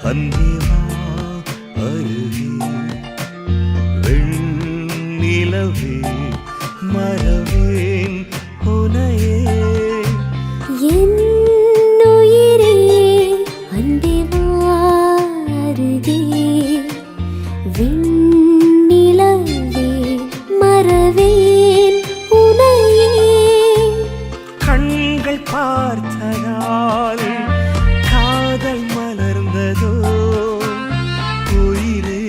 அன்பேவா அருகே வெண்ணிலவே மறவேன் உனையே என் உயிரே அன்பேவா அருகே வெண்ணிலவே மறவேன் உனையே கண்கள் பார்த்ததால் காதல் மலர்ந்ததோ உயிரே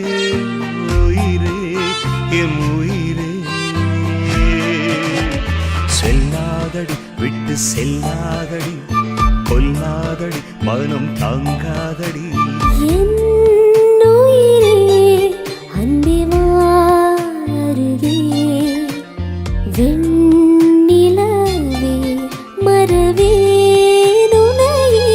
உயிரே என் உயிரே செல்லாதடி விட்டு செல்லாதடி கொல்லாதடி மனம் தாங்காதடி என் உயிரே அன்பேவா அருகே வெண்ணிலவே மறவேன் உனையே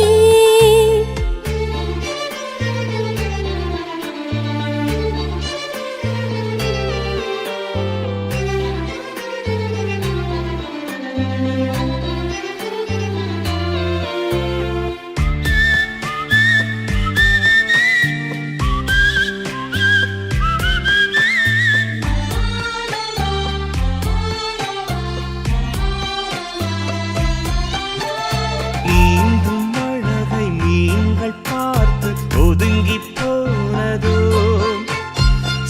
நீந்தும் அழகை நீங்கள் பார்த்து ஒதுங்கி போனதோ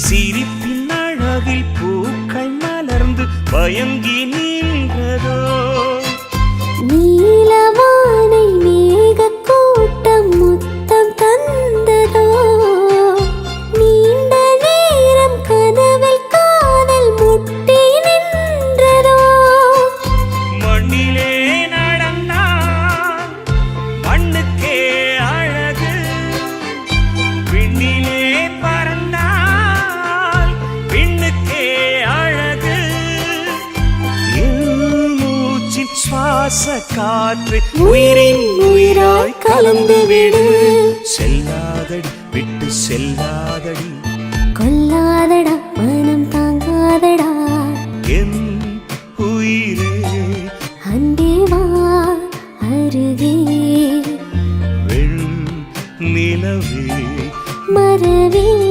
சிரிப்பின் அழகில் பூக்கள் மலர்ந்து பயங்கி நின்றதோ நீலவானை மேகக்கூட்டம் முத்தம் தந்ததோ நீண்ட நேரம் கனவில் காதல் முட்டி நின்றதோ மண்ணிலே நடந்தான் மண்ணுக்கே அழகு விண்ணிலே பறந்தால் விண்ணுக்கே அழகு என் மூச்சின் சுவாச காற்று உயிரின் உயிராய் கலந்து விடு செல்லாதடி விட்டு செல்லாதடி கொல்லாதடா மனம் தாங்காதடா என் உயிரே அன்பேவா அருகே வெண் நிலவே மறவேன்